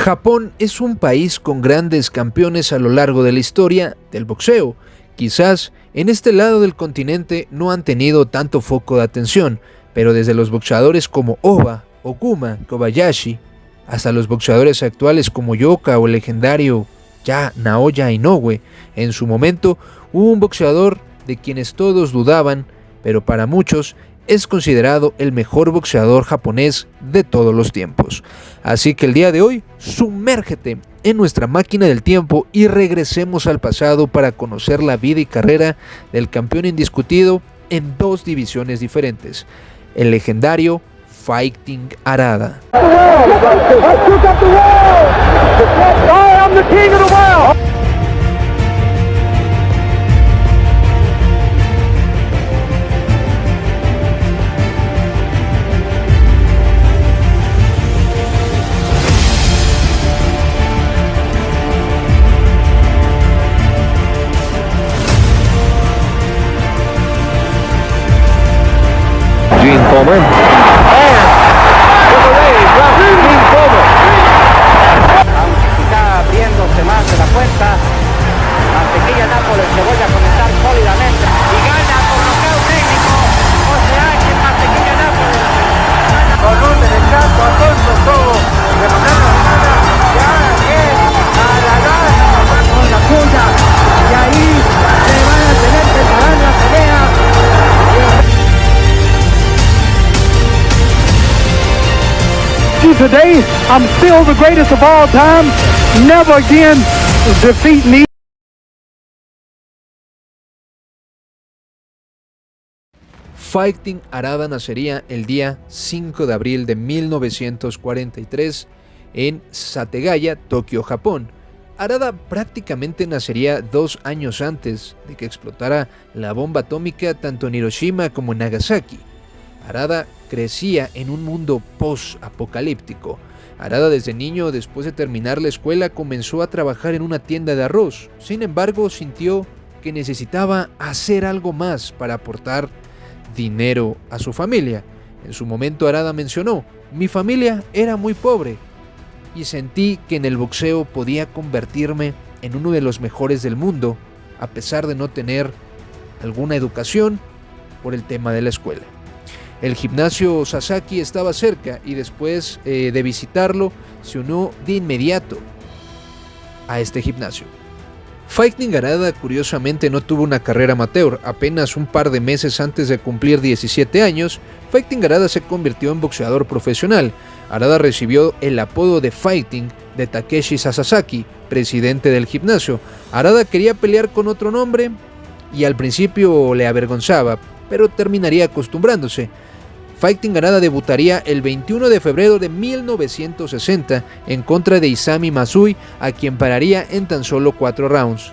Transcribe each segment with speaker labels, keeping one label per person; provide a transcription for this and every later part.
Speaker 1: Japón es un país con grandes campeones a lo largo de la historia del boxeo. Quizás en este lado del continente no han tenido tanto foco de atención, pero desde los boxeadores como Oba, Okuma, Kobayashi, hasta los boxeadores actuales como Yoka o el legendario ya Naoya Inoue, en su momento hubo un boxeador de quienes todos dudaban, pero para muchos es considerado el mejor boxeador japonés de todos los tiempos. Así que el día de hoy, sumérgete en nuestra máquina del tiempo y regresemos al pasado para conocer la vida y carrera del campeón indiscutido en dos divisiones diferentes, el legendario Fighting Harada.
Speaker 2: Gene Comer.
Speaker 3: Aunque está abriéndose más de la cuenta, Mantequilla Nápoles se vuelve a conectar sólidamente y gana por nocaut técnico. O sea que Mantequilla Nápoles con un derechazo a todo, de manera ya es a la gana con la punta y ahí se van a tener que parar la pelea.
Speaker 4: Today, I'm still the greatest of all time. Never again defeat me.
Speaker 1: Fighting Harada nacería el día 5 de abril de 1943 en Sategaya, Tokio, Japón. Harada prácticamente nacería 2 años antes de que explotara la bomba atómica tanto en Hiroshima como en Nagasaki. Harada crecía en un mundo post-apocalíptico. Harada desde niño, después de terminar la escuela, comenzó a trabajar en una tienda de arroz. Sin embargo, sintió que necesitaba hacer algo más para aportar dinero a su familia. En su momento Harada mencionó: "Mi familia era muy pobre y sentí que en el boxeo podía convertirme en uno de los mejores del mundo, a pesar de no tener alguna educación por el tema de la escuela". El gimnasio Sasaki estaba cerca y después de visitarlo se unió de inmediato a este gimnasio. Fighting Harada curiosamente no tuvo una carrera amateur. Apenas un par de meses antes de cumplir 17 años, Fighting Harada se convirtió en boxeador profesional. Harada recibió el apodo de Fighting de Takeshi Sasaki, presidente del gimnasio. Harada quería pelear con otro nombre y al principio le avergonzaba, pero terminaría acostumbrándose. Fighting Harada debutaría el 21 de febrero de 1960 en contra de Isami Masui, a quien pararía en tan solo 4 rounds.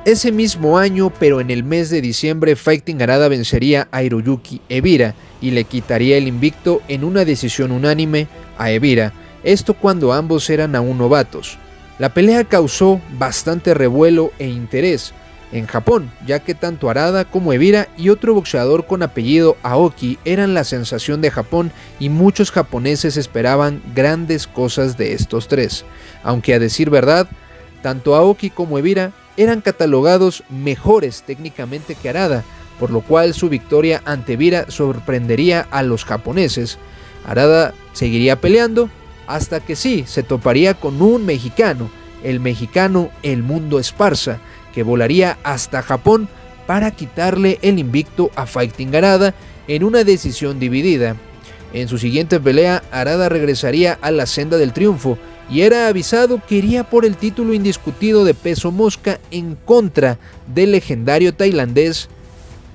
Speaker 1: Ese mismo año, pero en el mes de diciembre, Fighting Harada vencería a Hiroyuki Ebira y le quitaría el invicto en una decisión unánime a Ebira, esto cuando ambos eran aún novatos. La pelea causó bastante revuelo e interés en Japón, ya que tanto Harada como Ebira y otro boxeador con apellido Aoki eran la sensación de Japón y muchos japoneses esperaban grandes cosas de estos tres. Aunque a decir verdad, tanto Aoki como Ebira eran catalogados mejores técnicamente que Harada, por lo cual su victoria ante Ebira sorprendería a los japoneses. Harada seguiría peleando hasta que sí se toparía con un mexicano, el mexicano El Mundo Esparza, que volaría hasta Japón para quitarle el invicto a Fighting Harada en una decisión dividida. En su siguiente pelea, Harada regresaría a la senda del triunfo y era avisado que iría por el título indiscutido de peso mosca en contra del legendario tailandés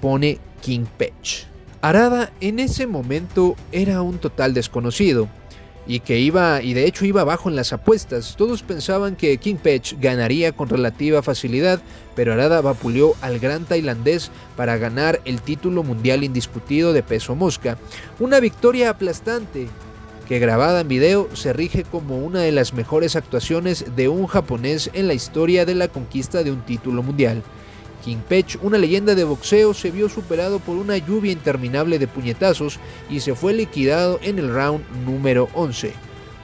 Speaker 1: Pone Kingpech. Harada en ese momento era un total desconocido y de hecho iba abajo en las apuestas. Todos pensaban que Kingpech ganaría con relativa facilidad, pero Harada vapuleó al gran tailandés para ganar el título mundial indiscutido de peso mosca. Una victoria aplastante que, grabada en video, se rige como una de las mejores actuaciones de un japonés en la historia de la conquista de un título mundial. Kingpech, una leyenda de boxeo, se vio superado por una lluvia interminable de puñetazos y se fue liquidado en el round número 11.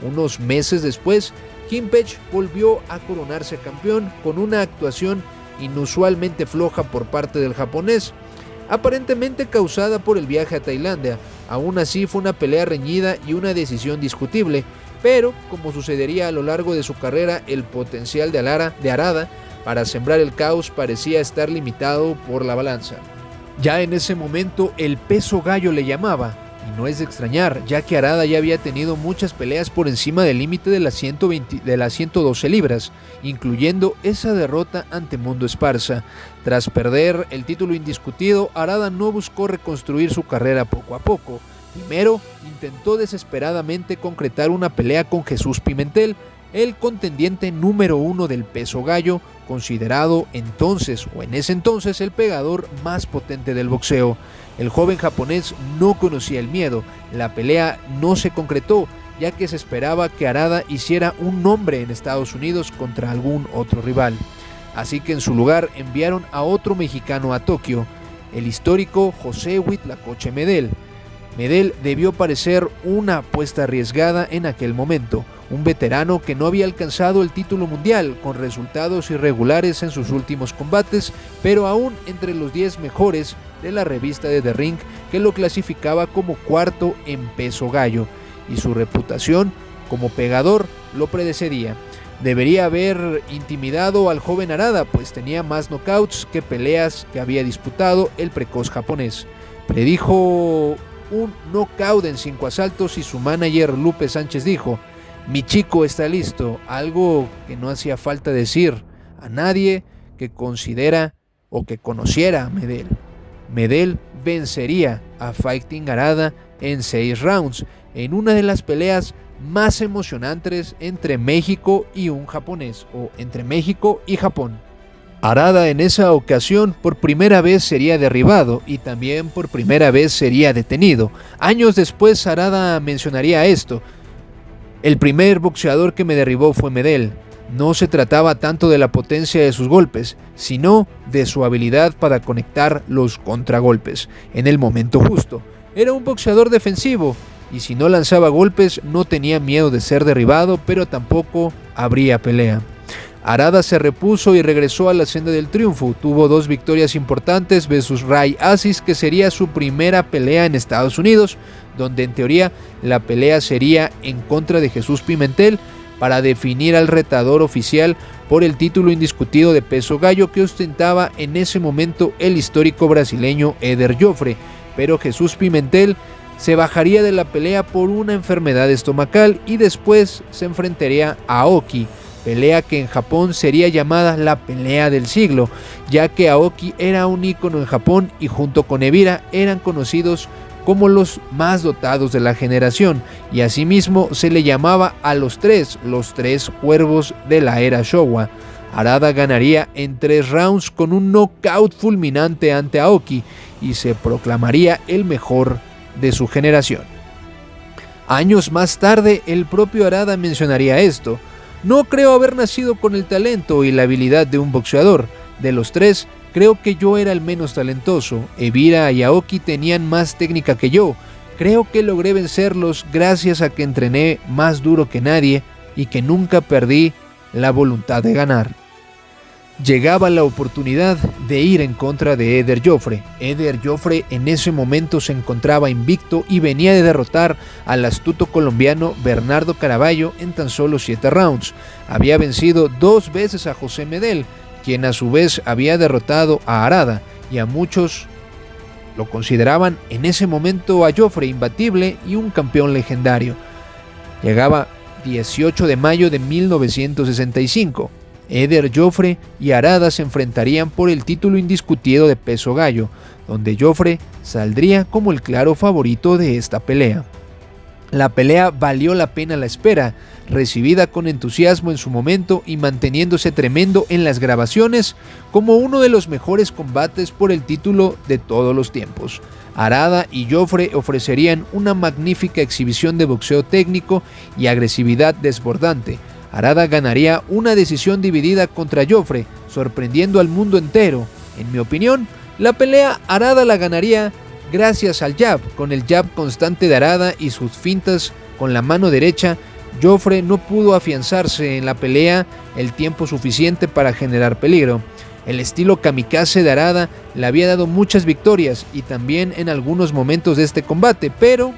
Speaker 1: Unos meses después, Kimpech volvió a coronarse campeón con una actuación inusualmente floja por parte del japonés, aparentemente causada por el viaje a Tailandia. Aún así fue una pelea reñida y una decisión discutible, pero como sucedería a lo largo de su carrera, el potencial de Harada para sembrar el caos parecía estar limitado por la balanza. Ya en ese momento el peso gallo le llamaba, y no es de extrañar, ya que Harada ya había tenido muchas peleas por encima del límite de las 112 libras, incluyendo esa derrota ante Mundo Esparza. Tras perder el título indiscutido, Harada no buscó reconstruir su carrera poco a poco. Primero, intentó desesperadamente concretar una pelea con Jesús Pimentel, el contendiente número 1 del peso gallo, considerado entonces o en ese entonces el pegador más potente del boxeo. El joven japonés no conocía el miedo. La pelea no se concretó, ya que se esperaba que Harada hiciera un nombre en Estados Unidos contra algún otro rival. Así que en su lugar enviaron a otro mexicano a Tokio, el histórico José Huitlacoche Medel. Medel debió parecer una apuesta arriesgada en aquel momento, un veterano que no había alcanzado el título mundial, con resultados irregulares en sus últimos combates, pero aún entre los 10 mejores de la revista de The Ring, que lo clasificaba como cuarto en peso gallo, y su reputación como pegador lo predecedía. Debería haber intimidado al joven Harada, pues tenía más knockouts que peleas que había disputado el precoz japonés. Predijo un knockout en 5 asaltos y su manager Lupe Sánchez dijo: "Mi chico está listo", algo que no hacía falta decir a nadie que considera o que conociera a Medel. Medel vencería a Fighting Harada en 6 rounds, en una de las peleas más emocionantes entre México y un japonés, o entre México y Japón. Harada en esa ocasión por primera vez sería derribado y también por primera vez sería detenido. Años después Harada mencionaría esto: "El primer boxeador que me derribó fue Medel. No se trataba tanto de la potencia de sus golpes, sino de su habilidad para conectar los contragolpes en el momento justo. Era un boxeador defensivo, y si no lanzaba golpes no tenía miedo de ser derribado, pero tampoco habría pelea". Harada se repuso y regresó a la senda del triunfo. Tuvo 2 victorias importantes versus Ray Aziz, que sería su primera pelea en Estados Unidos, donde en teoría la pelea sería en contra de Jesús Pimentel para definir al retador oficial por el título indiscutido de peso gallo que ostentaba en ese momento el histórico brasileño Éder Joffre, pero Jesús Pimentel se bajaría de la pelea por una enfermedad estomacal y después se enfrentaría a Aoki, pelea que en Japón sería llamada la pelea del siglo, ya que Aoki era un ícono en Japón y junto con Ebira eran conocidos como los más dotados de la generación, y asimismo se le llamaba a los tres cuervos de la era Showa. Harada ganaría en 3 rounds con un knockout fulminante ante Aoki y se proclamaría el mejor de su generación. Años más tarde el propio Harada mencionaría esto: "No creo haber nacido con el talento y la habilidad de un boxeador. De los 3, creo que yo era el menos talentoso. Ebira y Aoki tenían más técnica que yo. Creo que logré vencerlos gracias a que entrené más duro que nadie y que nunca perdí la voluntad de ganar". Llegaba la oportunidad de ir en contra de Éder Joffre. Éder Joffre en ese momento se encontraba invicto y venía de derrotar al astuto colombiano Bernardo Caraballo en tan solo 7 rounds. Había vencido 2 veces a José Medel, quien a su vez había derrotado a Harada, y a muchos lo consideraban en ese momento a Joffre imbatible y un campeón legendario. Llegaba 18 de mayo de 1965. Éder Joffre y Harada se enfrentarían por el título indiscutido de peso gallo, donde Joffre saldría como el claro favorito de esta pelea. La pelea valió la pena la espera, recibida con entusiasmo en su momento y manteniéndose tremendo en las grabaciones como uno de los mejores combates por el título de todos los tiempos. Harada y Joffre ofrecerían una magnífica exhibición de boxeo técnico y agresividad desbordante. Harada ganaría una decisión dividida contra Joffre, sorprendiendo al mundo entero. En mi opinión, la pelea Harada la ganaría gracias al jab, con el jab constante de Harada y sus fintas con la mano derecha Joffre no pudo afianzarse en la pelea el tiempo suficiente para generar peligro. El estilo kamikaze de Harada le había dado muchas victorias y también en algunos momentos de este combate, pero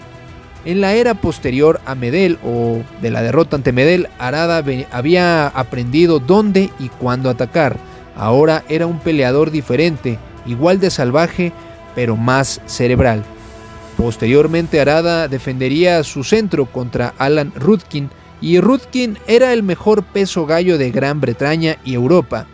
Speaker 1: en la era posterior a Medel o de la derrota ante Medel, Harada había aprendido dónde y cuándo atacar. Ahora era un peleador diferente, igual de salvaje, pero más cerebral. Posteriormente Harada defendería su centro contra Alan Rudkin, y Rudkin era el mejor peso gallo de Gran Bretaña y Europa.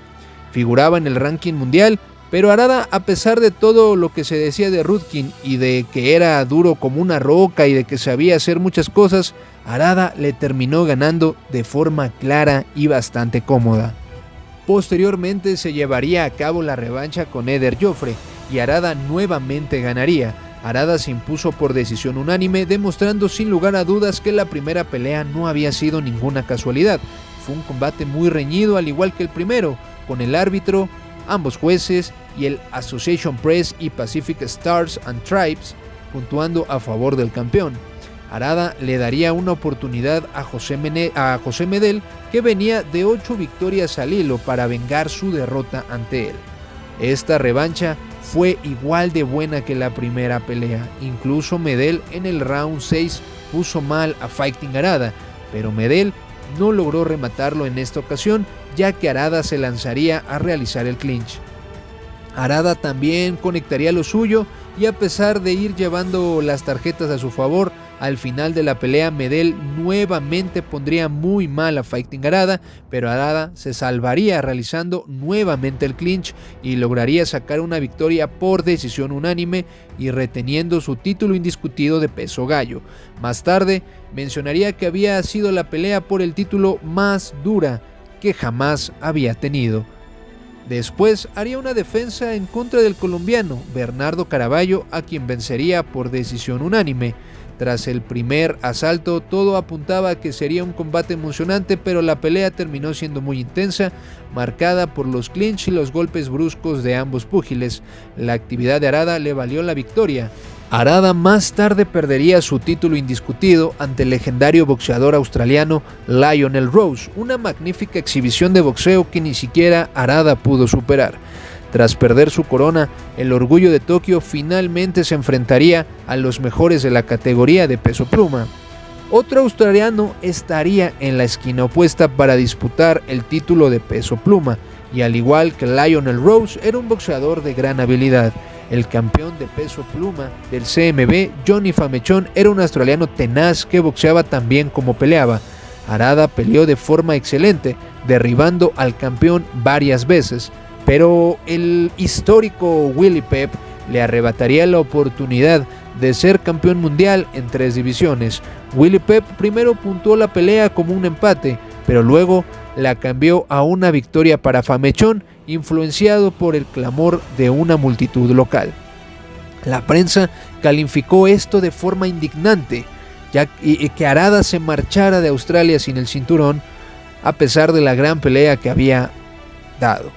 Speaker 1: Figuraba en el ranking mundial, pero Harada, a pesar de todo lo que se decía de Rudkin y de que era duro como una roca y de que sabía hacer muchas cosas, Harada le terminó ganando de forma clara y bastante cómoda. Posteriormente se llevaría a cabo la revancha con Eder Joffre y Harada nuevamente ganaría. Harada se impuso por decisión unánime, demostrando sin lugar a dudas que la primera pelea no había sido ninguna casualidad. Fue un combate muy reñido, al igual que el primero, con el árbitro, ambos jueces y el Association Press y Pacific Stars and Tribes puntuando a favor del campeón. Harada le daría una oportunidad a José Medel, que venía de 8 victorias al hilo, para vengar su derrota ante él. Esta revancha fue igual de buena que la primera pelea. Incluso Medel en el round 6 puso mal a Fighting Harada, pero Medel no logró rematarlo en esta ocasión, ya que Harada se lanzaría a realizar el clinch. Harada también conectaría lo suyo y, a pesar de ir llevando las tarjetas a su favor, al final de la pelea Medel nuevamente pondría muy mal a Fighting Harada, pero Harada se salvaría realizando nuevamente el clinch y lograría sacar una victoria por decisión unánime y reteniendo su título indiscutido de peso gallo. Más tarde mencionaría que había sido la pelea por el título más dura que jamás había tenido. Después haría una defensa en contra del colombiano Bernardo Caraballo, a quien vencería por decisión unánime. Tras el primer asalto, todo apuntaba a que sería un combate emocionante, pero la pelea terminó siendo muy intensa, marcada por los clinch y los golpes bruscos de ambos púgiles. La actividad de Harada le valió la victoria. Harada más tarde perdería su título indiscutido ante el legendario boxeador australiano Lionel Rose, una magnífica exhibición de boxeo que ni siquiera Harada pudo superar. Tras perder su corona, el Orgullo de Tokio finalmente se enfrentaría a los mejores de la categoría de peso pluma. Otro australiano estaría en la esquina opuesta para disputar el título de peso pluma, y al igual que Lionel Rose, era un boxeador de gran habilidad. El campeón de peso pluma del CMB, Johnny Famechon, era un australiano tenaz que boxeaba tan bien como peleaba. Harada peleó de forma excelente, derribando al campeón varias veces, pero el histórico Willie Pep le arrebataría la oportunidad de ser campeón mundial en 3 divisiones. Willie Pep primero puntuó la pelea como un empate, pero luego la cambió a una victoria para Famechon, influenciado por el clamor de una multitud local. La prensa calificó esto de forma indignante, ya que Harada se marchara de Australia sin el cinturón, a pesar de la gran pelea que había dado.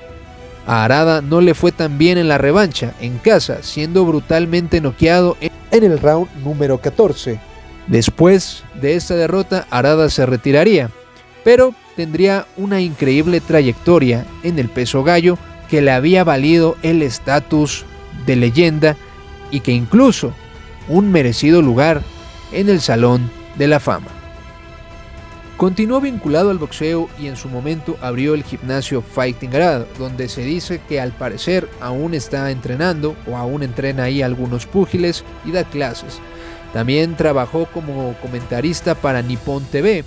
Speaker 1: A Harada no le fue tan bien en la revancha en casa, siendo brutalmente noqueado en el round número 14. Después de esta derrota, Harada se retiraría, pero tendría una increíble trayectoria en el peso gallo que le había valido el estatus de leyenda y que incluso un merecido lugar en el Salón de la Fama. Continuó vinculado al boxeo y en su momento abrió el gimnasio Fighting Harada, donde se dice que al parecer aún está entrenando o aún entrena ahí algunos púgiles y da clases. También trabajó como comentarista para Nippon TV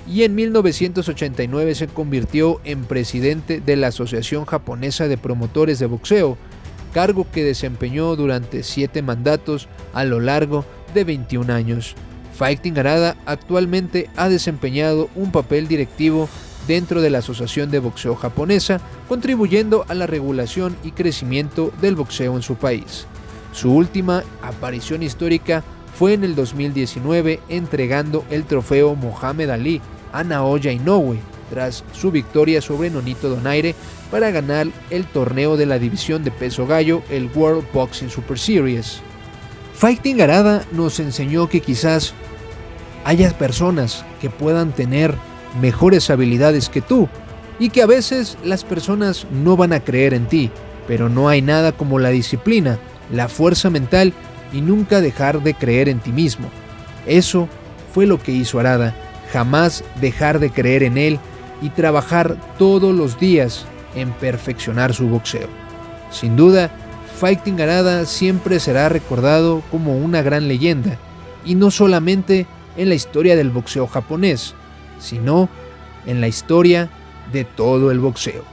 Speaker 1: y en 1989 se convirtió en presidente de la Asociación Japonesa de Promotores de Boxeo, cargo que desempeñó durante 7 mandatos a lo largo de 21 años. Fighting Harada actualmente ha desempeñado un papel directivo dentro de la Asociación de Boxeo Japonesa, contribuyendo a la regulación y crecimiento del boxeo en su país. Su última aparición histórica fue en el 2019, entregando el trofeo Muhammad Ali a Naoya Inoue, tras su victoria sobre Nonito Donaire para ganar el torneo de la división de peso gallo, el World Boxing Super Series. Fighting Harada nos enseñó que quizás haya personas que puedan tener mejores habilidades que tú y que a veces las personas no van a creer en ti, pero no hay nada como la disciplina, la fuerza mental y nunca dejar de creer en ti mismo. Eso fue lo que hizo Arada, jamás dejar de creer en él y trabajar todos los días en perfeccionar su boxeo. Sin duda, Fighting Arada siempre será recordado como una gran leyenda, y no solamente en la historia del boxeo japonés, sino en la historia de todo el boxeo.